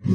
On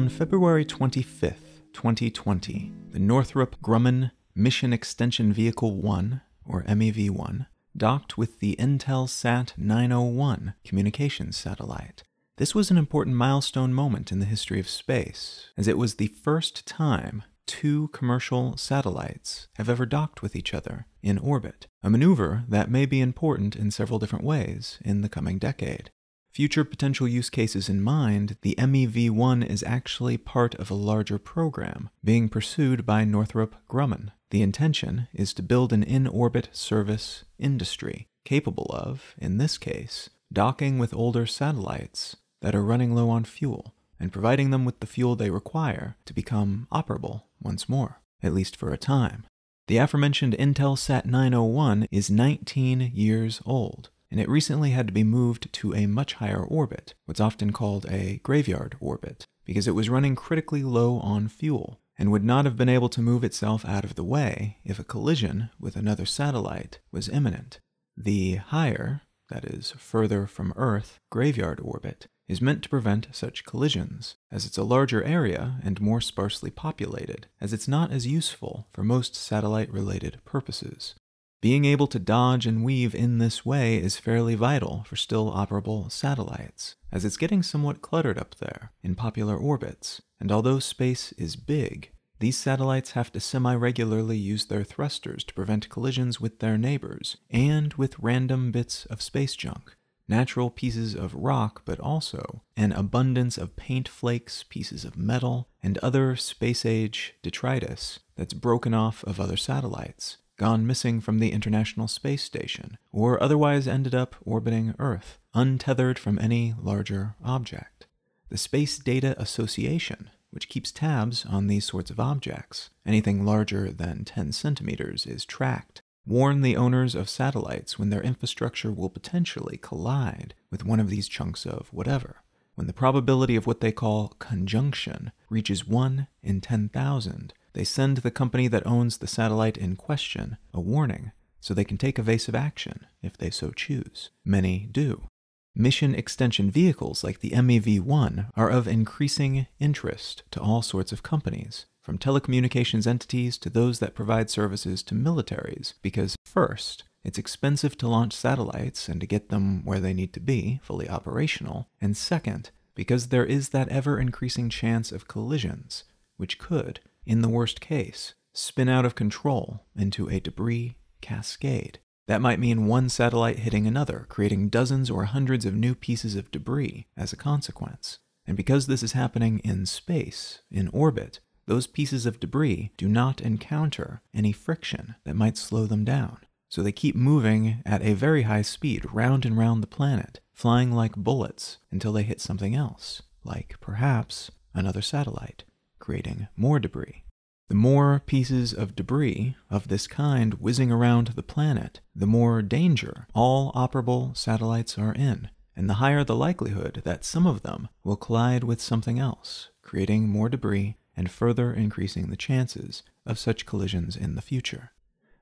February 25th, 2020, the Northrop Grumman Mission Extension Vehicle 1, or MEV-1, docked with the Intelsat 901 communications satellite. This was an important milestone moment in the history of space, as it was the first time two commercial satellites have ever docked with each other in orbit, a maneuver that may be important in several different ways in the coming decade. Future potential use cases in mind, the MEV-1 is actually part of a larger program being pursued by Northrop Grumman. The intention is to build an in-orbit service industry capable of, in this case, docking with older satellites that are running low on fuel and providing them with the fuel they require to become operable once more, at least for a time. The aforementioned Intelsat 901 is 19 years old, and it recently had to be moved to a much higher orbit, what's often called a graveyard orbit, because it was running critically low on fuel and would not have been able to move itself out of the way if a collision with another satellite was imminent. The higher, that is, further from Earth, graveyard orbit is meant to prevent such collisions, as it's a larger area and more sparsely populated, as it's not as useful for most satellite-related purposes. Being able to dodge and weave in this way is fairly vital for still operable satellites, as it's getting somewhat cluttered up there in popular orbits, and although space is big, these satellites have to semi-regularly use their thrusters to prevent collisions with their neighbors, and with random bits of space junk. Natural pieces of rock, but also an abundance of paint flakes, pieces of metal, and other space-age detritus that's broken off of other satellites, gone missing from the International Space Station, or otherwise ended up orbiting Earth, untethered from any larger object. The Space Data Association, which keeps tabs on these sorts of objects, anything larger than 10 centimeters is tracked, warn the owners of satellites when their infrastructure will potentially collide with one of these chunks of whatever. When the probability of what they call conjunction reaches 1 in 10,000, they send the company that owns the satellite in question a warning so they can take evasive action if they so choose. Many do. Mission extension vehicles like the MEV-1 are of increasing interest to all sorts of companies, from telecommunications entities to those that provide services to militaries, because first, it's expensive to launch satellites and to get them where they need to be, fully operational, and second, because there is that ever-increasing chance of collisions, which could, in the worst case, spin out of control into a debris cascade. That might mean one satellite hitting another, creating dozens or hundreds of new pieces of debris as a consequence. And because this is happening in space, in orbit, those pieces of debris do not encounter any friction that might slow them down. So they keep moving at a very high speed round and round the planet, flying like bullets until they hit something else, like perhaps another satellite, creating more debris. The more pieces of debris of this kind whizzing around the planet, the more danger all operable satellites are in, and the higher the likelihood that some of them will collide with something else, creating more debris and further increasing the chances of such collisions in the future.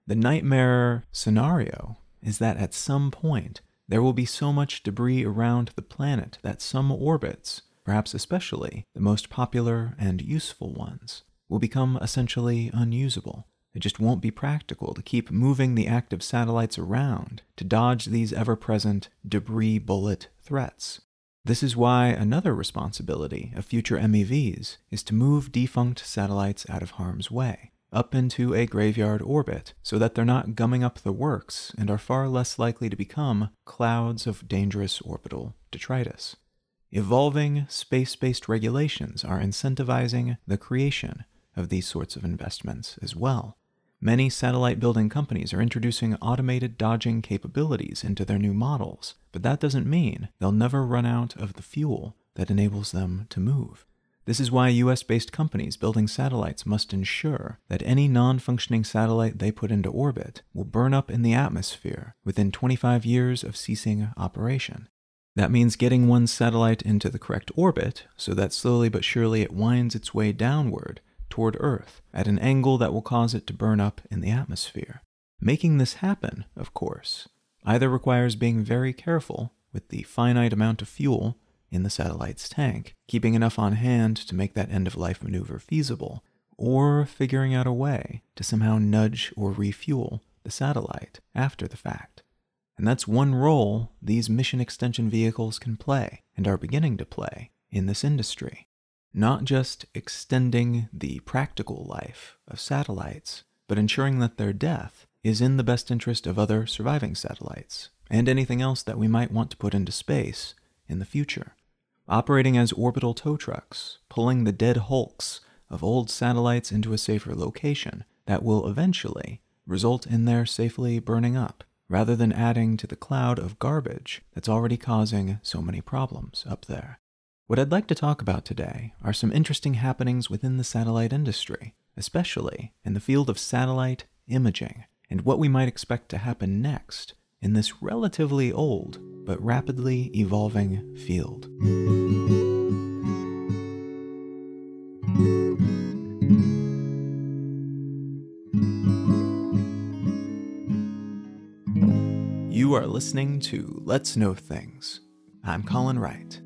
The nightmare scenario is that at some point there will be so much debris around the planet that some orbits, perhaps especially the most popular and useful ones, will become essentially unusable. It just won't be practical to keep moving the active satellites around to dodge these ever-present debris bullet threats. This is why another responsibility of future MEVs is to move defunct satellites out of harm's way, up into a graveyard orbit, so that they're not gumming up the works and are far less likely to become clouds of dangerous orbital detritus. Evolving space-based regulations are incentivizing the creation of these sorts of investments as well. Many satellite-building companies are introducing automated dodging capabilities into their new models, but that doesn't mean they'll never run out of the fuel that enables them to move. This is why US-based companies building satellites must ensure that any non-functioning satellite they put into orbit will burn up in the atmosphere within 25 years of ceasing operation. That means getting one satellite into the correct orbit so that slowly but surely it winds its way downward toward Earth at an angle that will cause it to burn up in the atmosphere. Making this happen, of course, either requires being very careful with the finite amount of fuel in the satellite's tank, keeping enough on hand to make that end-of-life maneuver feasible, or figuring out a way to somehow nudge or refuel the satellite after the fact. And that's one role these mission extension vehicles can play, and are beginning to play, in this industry. Not just extending the practical life of satellites, but ensuring that their death is in the best interest of other surviving satellites, and anything else that we might want to put into space in the future. Operating as orbital tow trucks, pulling the dead hulks of old satellites into a safer location that will eventually result in their safely burning up, rather than adding to the cloud of garbage that's already causing so many problems up there. What I'd like to talk about today are some interesting happenings within the satellite industry, especially in the field of satellite imaging, and what we might expect to happen next in this relatively old but rapidly evolving field. You are listening to Let's Know Things. I'm Colin Wright.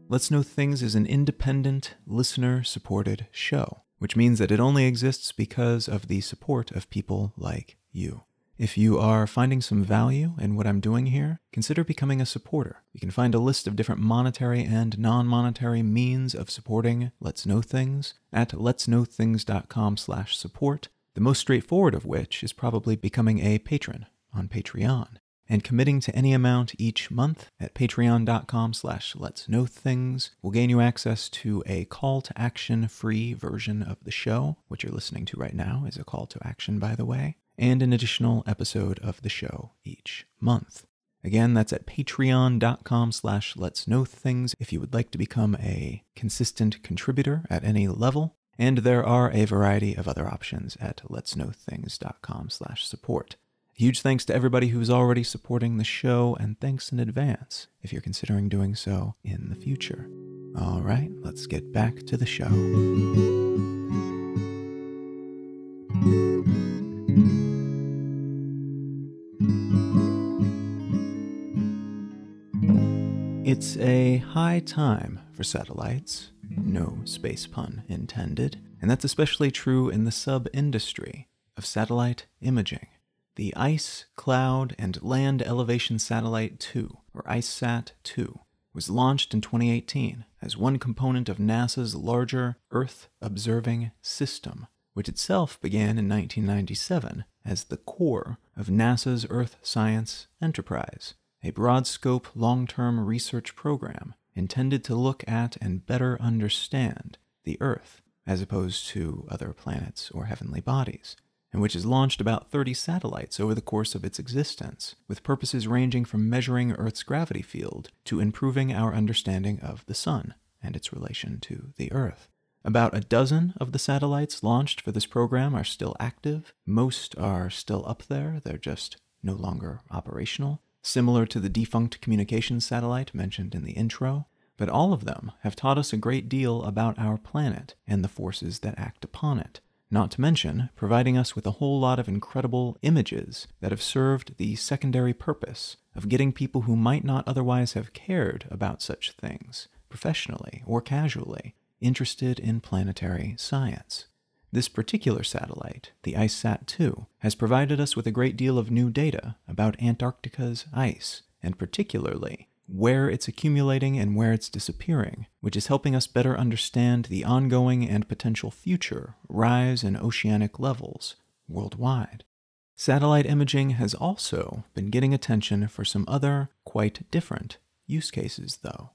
Let's Know Things is an independent, listener-supported show, which means that it only exists because of the support of people like you. If you are finding some value in what I'm doing here, consider becoming a supporter. You can find a list of different monetary and non-monetary means of supporting Let's Know Things at letsknowthings.com/support, the most straightforward of which is probably becoming a patron on Patreon, and committing to any amount each month at patreon.com/letsknowthings will gain you access to a call to action free version of the show, which you're listening to right now is a call to action, by the way, and an additional episode of the show each month. Again, that's at patreon.com/letsknowthings if you would like to become a consistent contributor at any level. And there are a variety of other options at letsknowthings.com/support. Huge thanks to everybody who's already supporting the show, and thanks in advance if you're considering doing so in the future. All right, let's get back to the show. It's a high time for satellites, no space pun intended, and that's especially true in the sub-industry of satellite imaging. The Ice, Cloud, and Land Elevation Satellite 2, or ICESat-2, was launched in 2018 as one component of NASA's larger Earth Observing System, which itself began in 1997 as the core of NASA's Earth Science Enterprise, a broad-scope long-term research program intended to look at and better understand the Earth, as opposed to other planets or heavenly bodies, and which has launched about 30 satellites over the course of its existence, with purposes ranging from measuring Earth's gravity field to improving our understanding of the Sun and its relation to the Earth. About a dozen of the satellites launched for this program are still active. Most are still up there, they're just no longer operational, similar to the defunct communications satellite mentioned in the intro. But all of them have taught us a great deal about our planet and the forces that act upon it. Not to mention providing us with a whole lot of incredible images that have served the secondary purpose of getting people who might not otherwise have cared about such things, professionally or casually, interested in planetary science. This particular satellite, the ICESat-2, has provided us with a great deal of new data about Antarctica's ice, and particularly where it's accumulating and where it's disappearing, which is helping us better understand the ongoing and potential future rise in oceanic levels worldwide. Satellite imaging has also been getting attention for some other, quite different use cases, though.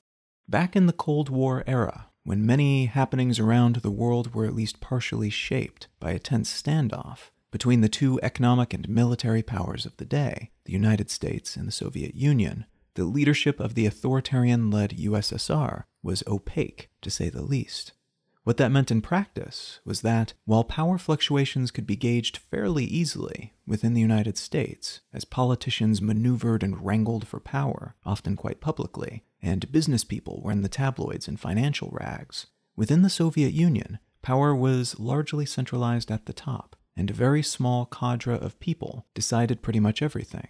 Back in the Cold War era, when many happenings around the world were at least partially shaped by a tense standoff between the two economic and military powers of the day, the United States and the Soviet Union, the leadership of the authoritarian-led USSR was opaque, to say the least. What that meant in practice was that while power fluctuations could be gauged fairly easily within the United States, as politicians maneuvered and wrangled for power, often quite publicly, and business people were in the tabloids and financial rags, within the Soviet Union, power was largely centralized at the top, and a very small cadre of people decided pretty much everything.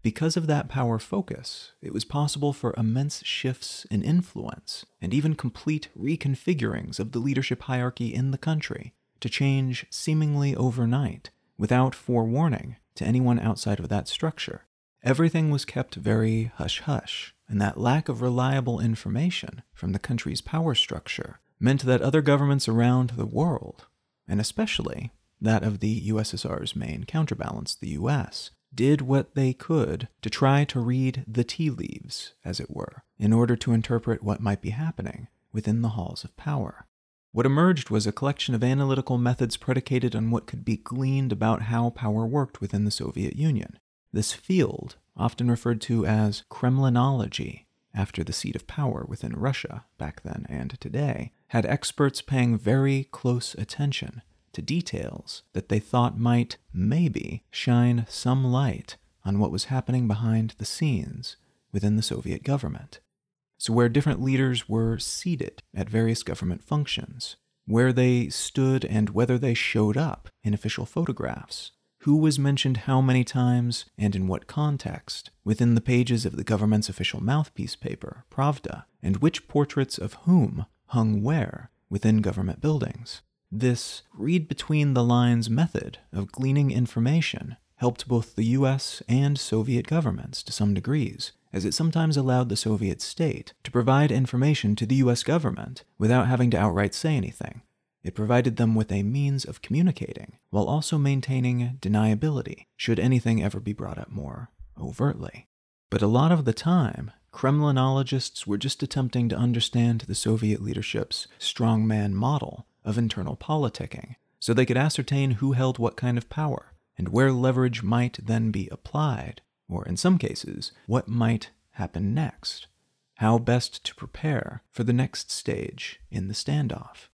Because of that power focus, it was possible for immense shifts in influence, and even complete reconfigurings of the leadership hierarchy in the country, to change seemingly overnight, without forewarning to anyone outside of that structure. Everything was kept very hush-hush, and that lack of reliable information from the country's power structure meant that other governments around the world, and especially that of the USSR's main counterbalance, the US, did what they could to try to read the tea leaves, as it were, in order to interpret what might be happening within the halls of power. What emerged was a collection of analytical methods predicated on what could be gleaned about how power worked within the Soviet Union. This field, often referred to as Kremlinology, after the seat of power within Russia back then and today, had experts paying very close attention to details that they thought might, maybe, shine some light on what was happening behind the scenes within the Soviet government. So where different leaders were seated at various government functions, where they stood and whether they showed up in official photographs, who was mentioned how many times and in what context within the pages of the government's official mouthpiece paper, Pravda, and which portraits of whom hung where within government buildings. This read-between-the-lines method of gleaning information helped both the US and Soviet governments to some degrees, as it sometimes allowed the Soviet state to provide information to the US government without having to outright say anything. It provided them with a means of communicating, while also maintaining deniability, should anything ever be brought up more overtly. But a lot of the time, Kremlinologists were just attempting to understand the Soviet leadership's strongman model of internal politicking, so they could ascertain who held what kind of power, and where leverage might then be applied, or in some cases, what might happen next, how best to prepare for the next stage in the standoff.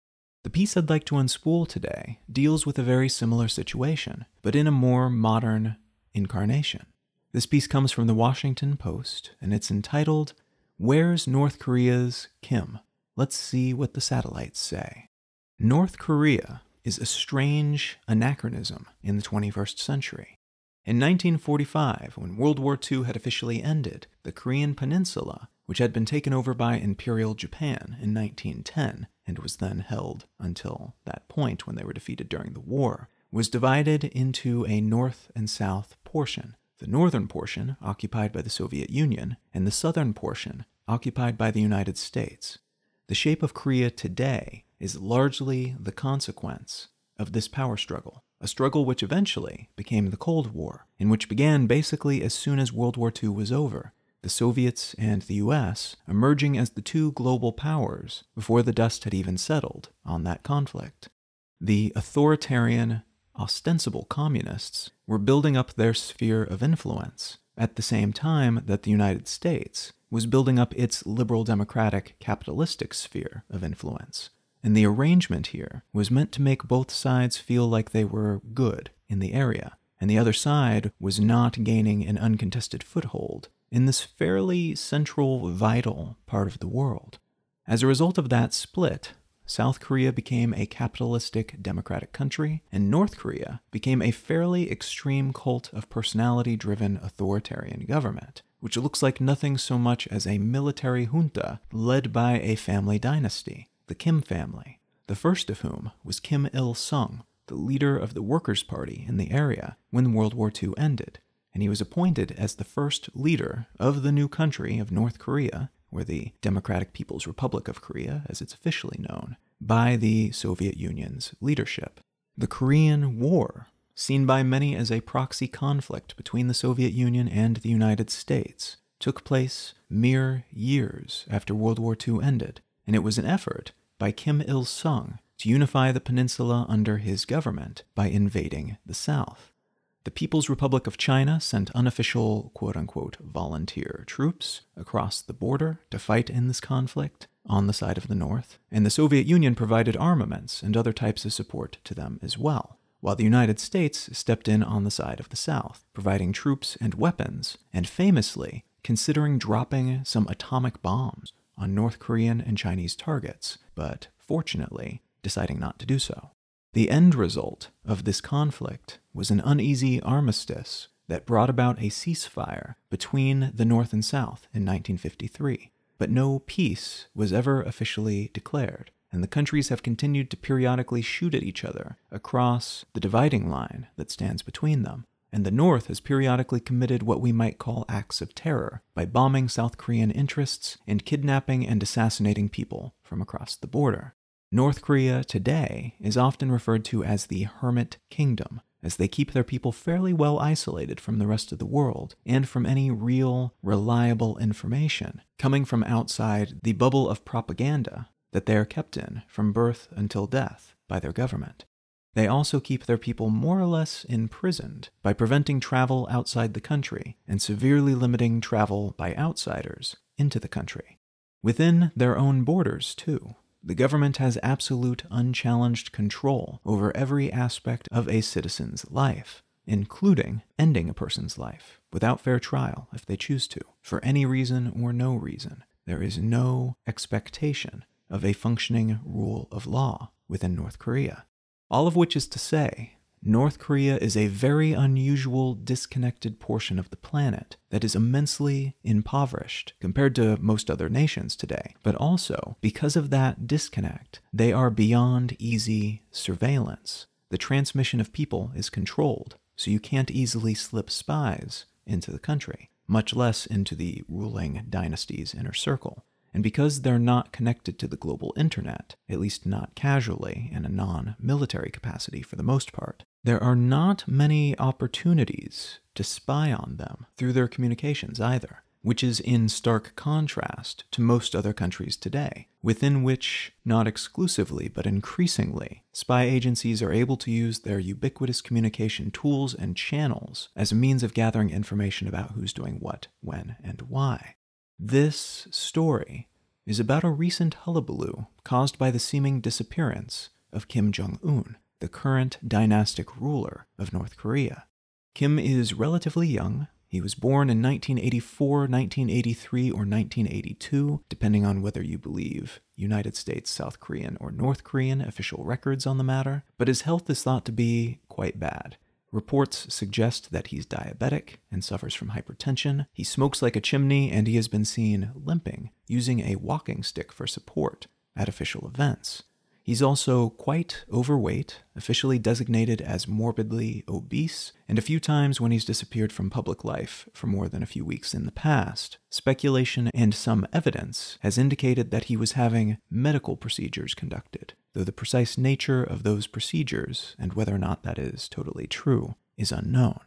The piece I'd like to unspool today deals with a very similar situation, but in a more modern incarnation. This piece comes from the Washington Post, and it's entitled, "Where's North Korea's Kim? Let's see what the satellites say." North Korea is a strange anachronism in the 21st century. In 1945, when World War II had officially ended, the Korean peninsula, which had been taken over by Imperial Japan in 1910, and was then held until that point when they were defeated during the war, was divided into a north and south portion. The northern portion occupied by the Soviet Union, and the southern portion occupied by the United States. The shape of Korea today is largely the consequence of this power struggle, a struggle which eventually became the Cold War, and which began basically as soon as World War II was over, the Soviets and the US emerging as the two global powers before the dust had even settled on that conflict. The authoritarian, ostensible communists were building up their sphere of influence at the same time that the United States was building up its liberal democratic capitalistic sphere of influence. And the arrangement here was meant to make both sides feel like they were good in the area, and the other side was not gaining an uncontested foothold in this fairly central, vital part of the world. As a result of that split, South Korea became a capitalistic democratic country, and North Korea became a fairly extreme cult of personality-driven authoritarian government, which looks like nothing so much as a military junta led by a family dynasty, the Kim family, the first of whom was Kim Il-sung, the leader of the Workers' Party in the area when World War II ended, and he was appointed as the first leader of the new country of North Korea, or the Democratic People's Republic of Korea, as it's officially known, by the Soviet Union's leadership. The Korean War, seen by many as a proxy conflict between the Soviet Union and the United States, took place mere years after World War II ended, and it was an effort by Kim Il-sung to unify the peninsula under his government by invading the South. The People's Republic of China sent unofficial quote-unquote volunteer troops across the border to fight in this conflict on the side of the North, and the Soviet Union provided armaments and other types of support to them as well, while the United States stepped in on the side of the South, providing troops and weapons, and famously considering dropping some atomic bombs on North Korean and Chinese targets, but fortunately deciding not to do so. The end result of this conflict was an uneasy armistice that brought about a ceasefire between the North and South in 1953, but no peace was ever officially declared, and the countries have continued to periodically shoot at each other across the dividing line that stands between them, and the North has periodically committed what we might call acts of terror by bombing South Korean interests and kidnapping and assassinating people from across the border. North Korea today is often referred to as the Hermit Kingdom, as they keep their people fairly well isolated from the rest of the world and from any real, reliable information coming from outside the bubble of propaganda that they are kept in from birth until death by their government. They also keep their people more or less imprisoned by preventing travel outside the country and severely limiting travel by outsiders into the country. Within their own borders, too, the government has absolute unchallenged control over every aspect of a citizen's life, including ending a person's life without fair trial if they choose to, for any reason or no reason. There is no expectation of a functioning rule of law within North Korea. All of which is to say, North Korea is a very unusual, disconnected portion of the planet that is immensely impoverished compared to most other nations today. But also, because of that disconnect, they are beyond easy surveillance. The transmission of people is controlled, so you can't easily slip spies into the country, much less into the ruling dynasty's inner circle. And because they're not connected to the global internet, at least not casually in a non-military capacity for the most part, there are not many opportunities to spy on them through their communications either, which is in stark contrast to most other countries today, within which, not exclusively but increasingly, spy agencies are able to use their ubiquitous communication tools and channels as a means of gathering information about who's doing what, when, and why. This story is about a recent hullabaloo caused by the seeming disappearance of Kim Jong-un, the current dynastic ruler of North Korea. Kim is relatively young. He was born in 1984, 1983, or 1982, depending on whether you believe United States, South Korean, or North Korean official records on the matter, but his health is thought to be quite bad. Reports suggest that he's diabetic and suffers from hypertension. He smokes like a chimney, and he has been seen limping, using a walking stick for support at official events. He's also quite overweight, officially designated as morbidly obese, and a few times when he's disappeared from public life for more than a few weeks in the past, speculation and some evidence has indicated that he was having medical procedures conducted, though the precise nature of those procedures, and whether or not that is totally true, is unknown.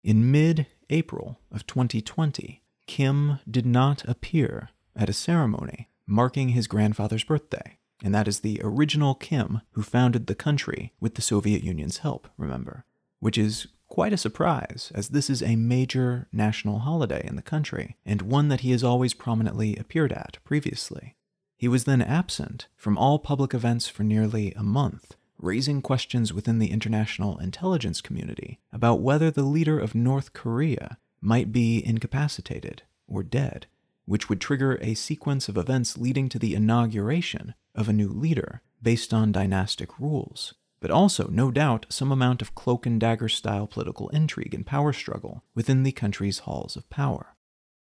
In mid-April of 2020, Kim did not appear at a ceremony marking his grandfather's birthday. And that is the original Kim who founded the country with the Soviet Union's help, remember. Which is quite a surprise, as this is a major national holiday in the country, and one that he has always prominently appeared at previously. He was then absent from all public events for nearly a month, raising questions within the international intelligence community about whether the leader of North Korea might be incapacitated or dead, which would trigger a sequence of events leading to the inauguration of a new leader based on dynastic rules, but also, no doubt, some amount of cloak and dagger style political intrigue and power struggle within the country's halls of power.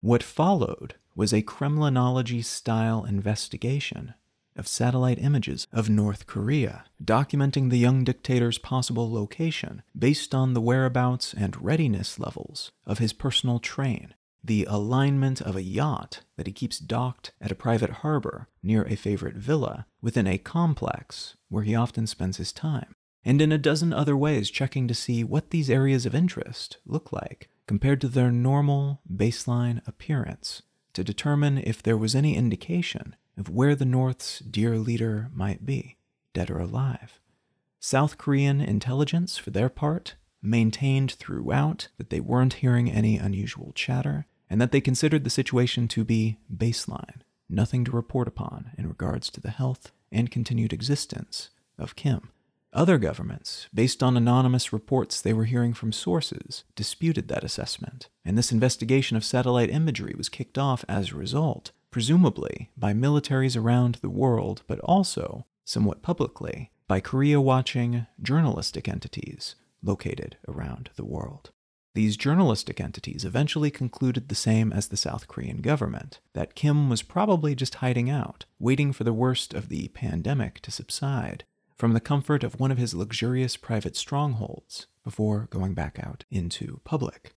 What followed was a Kremlinology style investigation of satellite images of North Korea, documenting the young dictator's possible location based on the whereabouts and readiness levels of his personal train, the alignment of a yacht that he keeps docked at a private harbor near a favorite villa within a complex where he often spends his time, and in a dozen other ways checking to see what these areas of interest look like compared to their normal baseline appearance, to determine if there was any indication of where the North's dear leader might be, dead or alive. South Korean intelligence, for their part, maintained throughout that they weren't hearing any unusual chatter, and that they considered the situation to be baseline, nothing to report upon in regards to the health and continued existence of Kim. Other governments, based on anonymous reports they were hearing from sources, disputed that assessment, and this investigation of satellite imagery was kicked off as a result, presumably by militaries around the world, but also, somewhat publicly, by Korea-watching journalistic entities located around the world. These journalistic entities eventually concluded the same as the South Korean government, that Kim was probably just hiding out, waiting for the worst of the pandemic to subside, from the comfort of one of his luxurious private strongholds before going back out into public.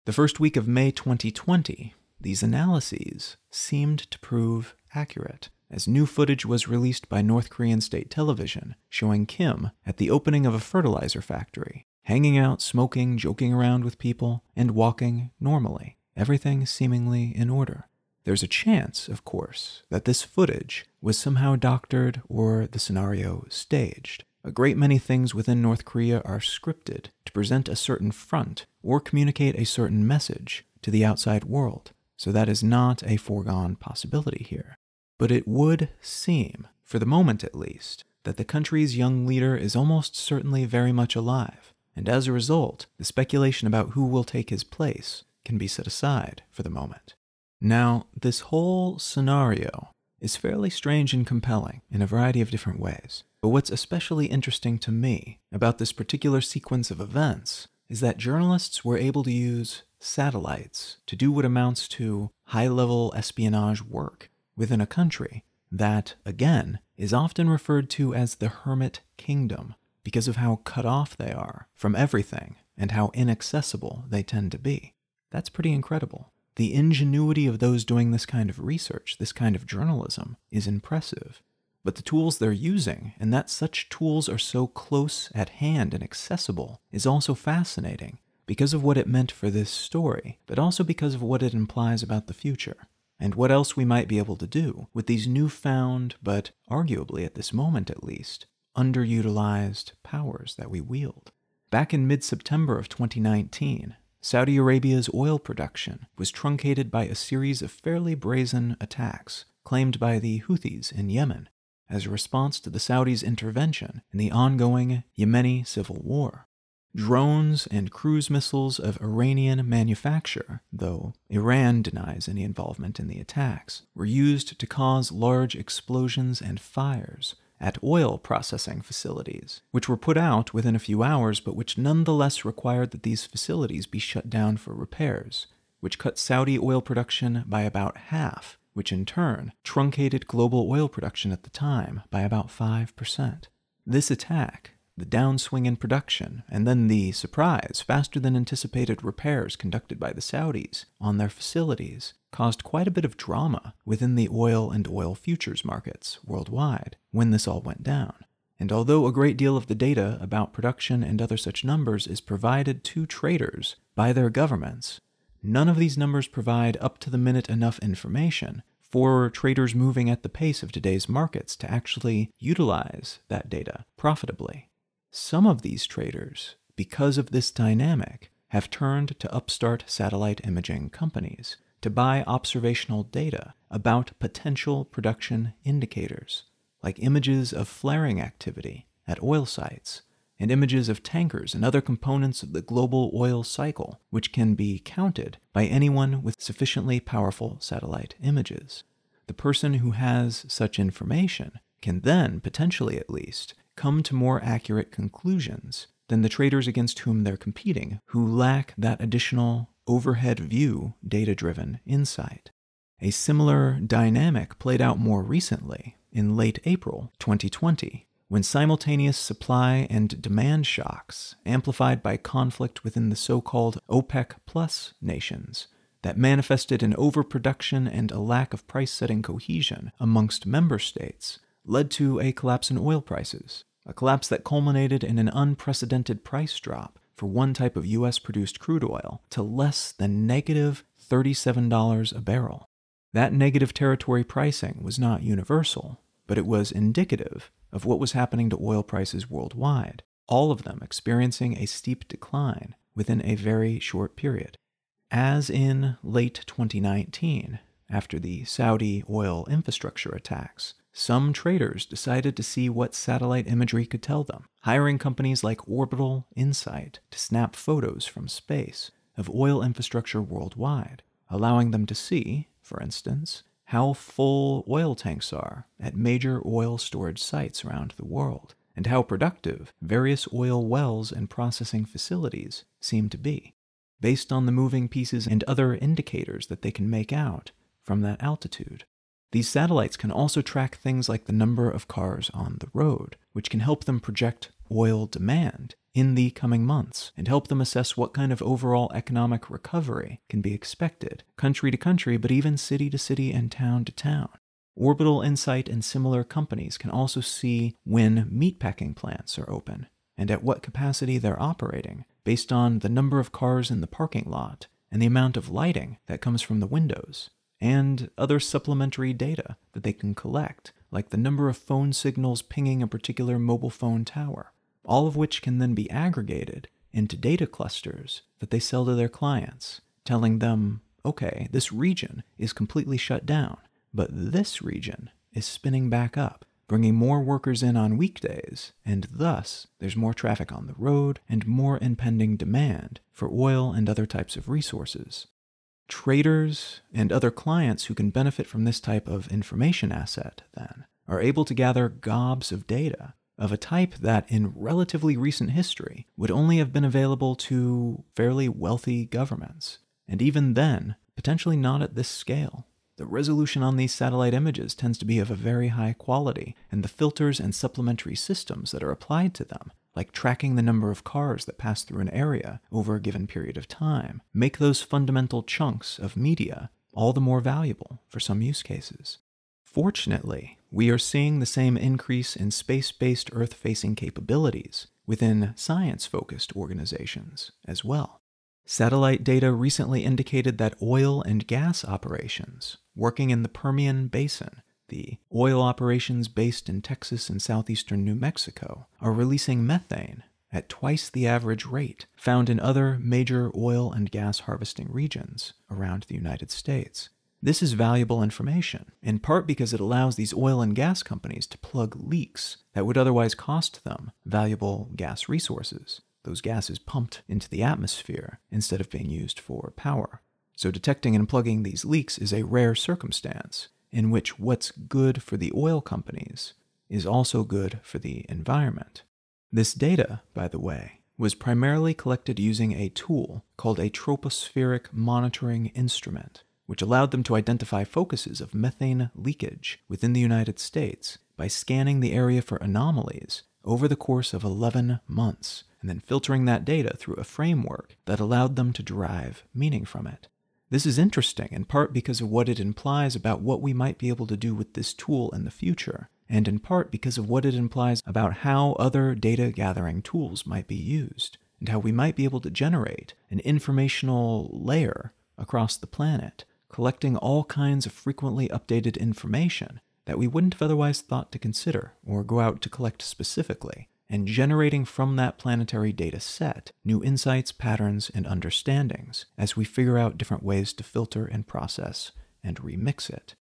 The first week of May 2020, these analyses seemed to prove accurate, as new footage was released by North Korean state television showing Kim at the opening of a fertilizer factory, hanging out, smoking, joking around with people, and walking normally, everything seemingly in order. There's a chance, of course, that this footage was somehow doctored or the scenario staged. A great many things within North Korea are scripted to present a certain front or communicate a certain message to the outside world, so that is not a foregone possibility here. But it would seem, for the moment at least, that the country's young leader is almost certainly very much alive, and as a result, the speculation about who will take his place can be set aside for the moment. Now, this whole scenario is fairly strange and compelling in a variety of different ways. But what's especially interesting to me about this particular sequence of events is that journalists were able to use satellites to do what amounts to high-level espionage work within a country that, again, is often referred to as the Hermit Kingdom because of how cut off they are from everything and how inaccessible they tend to be. That's pretty incredible. The ingenuity of those doing this kind of research, this kind of journalism, is impressive. But the tools they're using, and that such tools are so close at hand and accessible, is also fascinating because of what it meant for this story, but also because of what it implies about the future, and what else we might be able to do with these newfound, but arguably at this moment at least, underutilized powers that we wield. Back in mid-September of 2019, Saudi Arabia's oil production was truncated by a series of fairly brazen attacks claimed by the Houthis in Yemen as a response to the Saudis' intervention in the ongoing Yemeni civil war. Drones and cruise missiles of Iranian manufacture, though Iran denies any involvement in the attacks, were used to cause large explosions and fires at oil processing facilities, which were put out within a few hours, but which nonetheless required that these facilities be shut down for repairs, which cut Saudi oil production by about half, which in turn truncated global oil production at the time by about 5%. This attack, the downswing in production, and then the surprise, faster than anticipated repairs conducted by the Saudis on their facilities, caused quite a bit of drama within the oil and oil futures markets worldwide when this all went down. And although a great deal of the data about production and other such numbers is provided to traders by their governments, none of these numbers provide up-to-the-minute enough information for traders moving at the pace of today's markets to actually utilize that data profitably. Some of these traders, because of this dynamic, have turned to upstart satellite imaging companies to buy observational data about potential production indicators, like images of flaring activity at oil sites and images of tankers and other components of the global oil cycle, which can be counted by anyone with sufficiently powerful satellite images. The person who has such information can then, potentially at least, come to more accurate conclusions than the traders against whom they're competing, who lack that additional overhead view data-driven insight. A similar dynamic played out more recently in late April 2020, when simultaneous supply and demand shocks, amplified by conflict within the so-called OPEC Plus nations, that manifested in overproduction and a lack of price-setting cohesion amongst member states, led to a collapse in oil prices, a collapse that culminated in an unprecedented price drop for one type of U.S.-produced crude oil to less than negative $37 a barrel. That negative territory pricing was not universal, but it was indicative of what was happening to oil prices worldwide, all of them experiencing a steep decline within a very short period. As in late 2019, after the Saudi oil infrastructure attacks, some traders decided to see what satellite imagery could tell them, hiring companies like Orbital Insight to snap photos from space of oil infrastructure worldwide, allowing them to see, for instance, how full oil tanks are at major oil storage sites around the world, and how productive various oil wells and processing facilities seem to be, based on the moving pieces and other indicators that they can make out from that altitude. These satellites can also track things like the number of cars on the road, which can help them project oil demand in the coming months and help them assess what kind of overall economic recovery can be expected, country to country, but even city to city and town to town. Orbital Insight and similar companies can also see when meatpacking plants are open and at what capacity they're operating based on the number of cars in the parking lot and the amount of lighting that comes from the windows, and other supplementary data that they can collect, like the number of phone signals pinging a particular mobile phone tower, all of which can then be aggregated into data clusters that they sell to their clients, telling them, okay, this region is completely shut down, but this region is spinning back up, bringing more workers in on weekdays, and thus there's more traffic on the road and more impending demand for oil and other types of resources. Traders and other clients who can benefit from this type of information asset, then, are able to gather gobs of data of a type that in relatively recent history would only have been available to fairly wealthy governments, and even then, potentially not at this scale. The resolution on these satellite images tends to be of a very high quality, and the filters and supplementary systems that are applied to them, like tracking the number of cars that pass through an area over a given period of time, make those fundamental chunks of media all the more valuable for some use cases. Fortunately, we are seeing the same increase in space-based Earth-facing capabilities within science-focused organizations as well. Satellite data recently indicated that oil and gas operations working in the Permian Basin, the oil operations based in Texas and southeastern New Mexico, are releasing methane at twice the average rate found in other major oil and gas harvesting regions around the United States. This is valuable information, in part because it allows these oil and gas companies to plug leaks that would otherwise cost them valuable gas resources. Those gases pumped into the atmosphere instead of being used for power. So detecting and plugging these leaks is a rare circumstance in which what's good for the oil companies is also good for the environment. This data, by the way, was primarily collected using a tool called a tropospheric monitoring instrument, which allowed them to identify focuses of methane leakage within the United States by scanning the area for anomalies over the course of 11 months, and then filtering that data through a framework that allowed them to derive meaning from it. This is interesting in part because of what it implies about what we might be able to do with this tool in the future, and in part because of what it implies about how other data gathering tools might be used, and how we might be able to generate an informational layer across the planet, collecting all kinds of frequently updated information that we wouldn't have otherwise thought to consider or go out to collect specifically, and generating from that planetary data set new insights, patterns, and understandings as we figure out different ways to filter and process and remix it.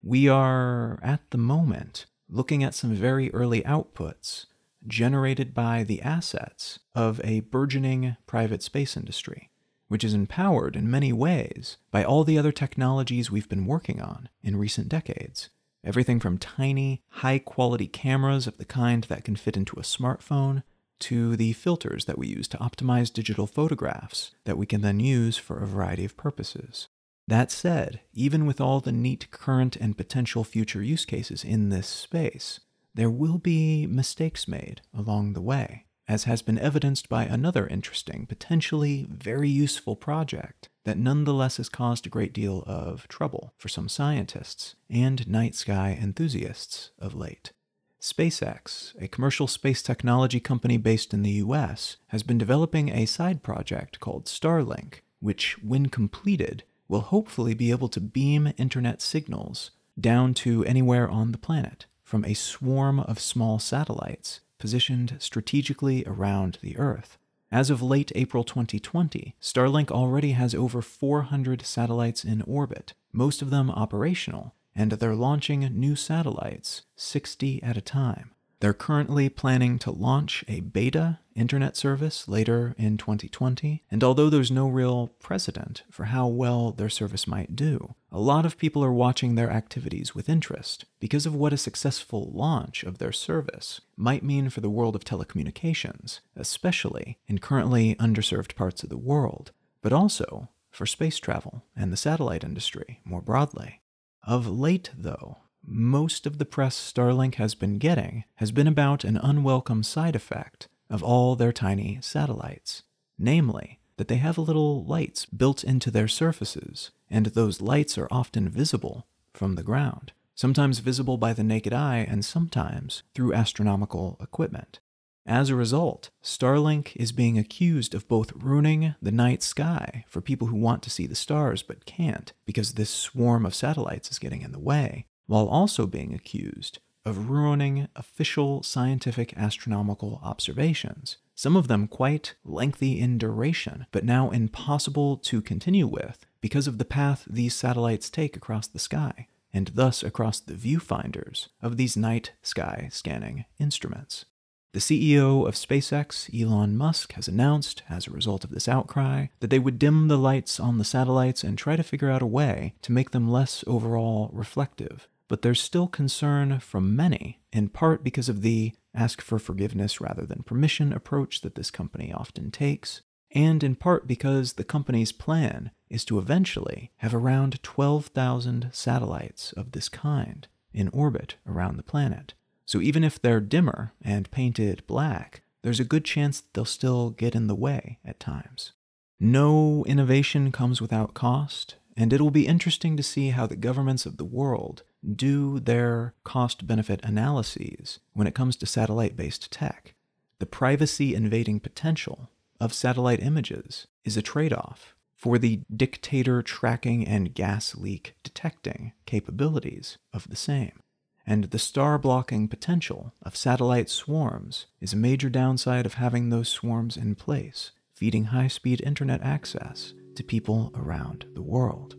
We are, at the moment, looking at some very early outputs generated by the assets of a burgeoning private space industry, which is empowered in many ways by all the other technologies we've been working on in recent decades. Everything from tiny, high-quality cameras of the kind that can fit into a smartphone, to the filters that we use to optimize digital photographs that we can then use for a variety of purposes. That said, even with all the neat current and potential future use cases in this space, there will be mistakes made along the way, as has been evidenced by another interesting, potentially very useful project that nonetheless has caused a great deal of trouble for some scientists and night sky enthusiasts of late. SpaceX, a commercial space technology company based in the US, has been developing a side project called Starlink, which, when completed, will hopefully be able to beam internet signals down to anywhere on the planet from a swarm of small satellites positioned strategically around the Earth. As of late April 2020, Starlink already has over 400 satellites in orbit, most of them operational, and they're launching new satellites, 60 at a time. They're currently planning to launch a beta internet service later in 2020, and although there's no real precedent for how well their service might do, a lot of people are watching their activities with interest because of what a successful launch of their service might mean for the world of telecommunications, especially in currently underserved parts of the world, but also for space travel and the satellite industry more broadly. Of late, though, most of the press Starlink has been getting has been about an unwelcome side effect of all their tiny satellites, namely that they have little lights built into their surfaces, and those lights are often visible from the ground, sometimes visible by the naked eye and sometimes through astronomical equipment. As a result, Starlink is being accused of both ruining the night sky for people who want to see the stars but can't because this swarm of satellites is getting in the way, while also being accused of ruining official scientific astronomical observations, some of them quite lengthy in duration, but now impossible to continue with because of the path these satellites take across the sky, and thus across the viewfinders of these night sky scanning instruments. The CEO of SpaceX, Elon Musk, has announced, as a result of this outcry, that they would dim the lights on the satellites and try to figure out a way to make them less overall reflective. But there's still concern from many, in part because of the ask for forgiveness rather than permission approach that this company often takes, and in part because the company's plan is to eventually have around 12,000 satellites of this kind in orbit around the planet. So even if they're dimmer and painted black, there's a good chance that they'll still get in the way at times. No innovation comes without cost, and it'll be interesting to see how the governments of the world do their cost-benefit analyses when it comes to satellite-based tech. The privacy-invading potential of satellite images is a trade-off for the dictator tracking and gas leak detecting capabilities of the same. And the star-blocking potential of satellite swarms is a major downside of having those swarms in place, feeding high-speed internet access to people around the world.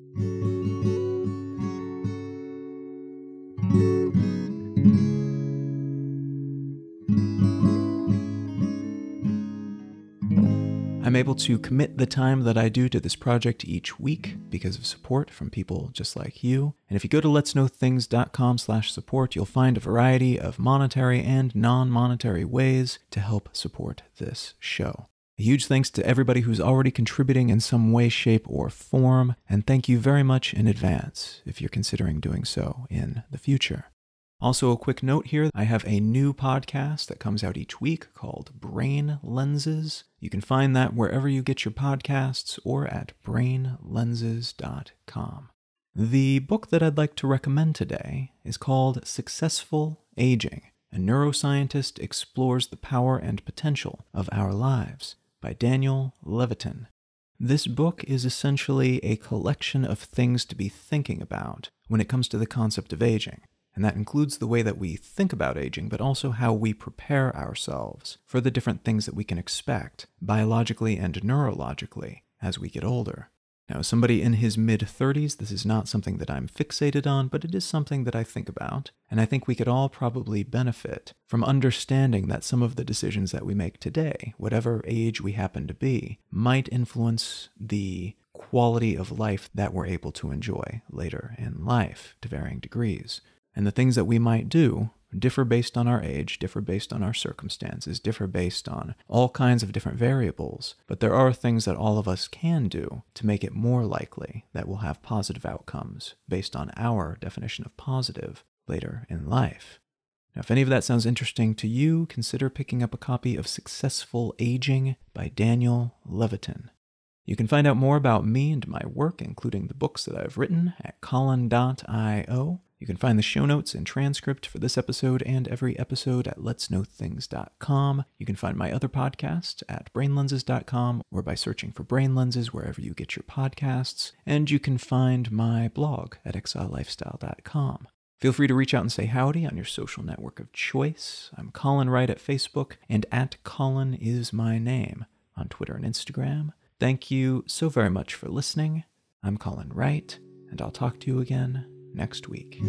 I'm able to commit the time that I do to this project each week because of support from people just like you. And if you go to letsknowthings.com/support, you'll find a variety of monetary and non-monetary ways to help support this show. A huge thanks to everybody who's already contributing in some way, shape, or form, and thank you very much in advance if you're considering doing so in the future. Also, a quick note here, I have a new podcast that comes out each week called Brain Lenses. You can find that wherever you get your podcasts or at brainlenses.com. The book that I'd like to recommend today is called Successful Aging. A Neuroscientist Explores the Power and Potential of Our Lives by Daniel Levitin. This book is essentially a collection of things to be thinking about when it comes to the concept of aging. And that includes the way that we think about aging, but also how we prepare ourselves for the different things that we can expect biologically and neurologically as we get older. Now, as somebody in his mid-30s, this is not something that I'm fixated on, but it is something that I think about, and I think we could all probably benefit from understanding that some of the decisions that we make today, whatever age we happen to be, might influence the quality of life that we're able to enjoy later in life to varying degrees. And the things that we might do differ based on our age, differ based on our circumstances, differ based on all kinds of different variables. But there are things that all of us can do to make it more likely that we'll have positive outcomes based on our definition of positive later in life. Now, if any of that sounds interesting to you, consider picking up a copy of Successful Aging by Daniel Levitin. You can find out more about me and my work, including the books that I've written, at colin.io. You can find the show notes and transcript for this episode and every episode at letsknowthings.com. You can find my other podcasts at brainlenses.com or by searching for Brain Lenses wherever you get your podcasts. And you can find my blog at exilelifestyle.com. Feel free to reach out and say howdy on your social network of choice. I'm Colin Wright at Facebook, and at Colin is my name on Twitter and Instagram. Thank you so very much for listening. I'm Colin Wright, and I'll talk to you again next week.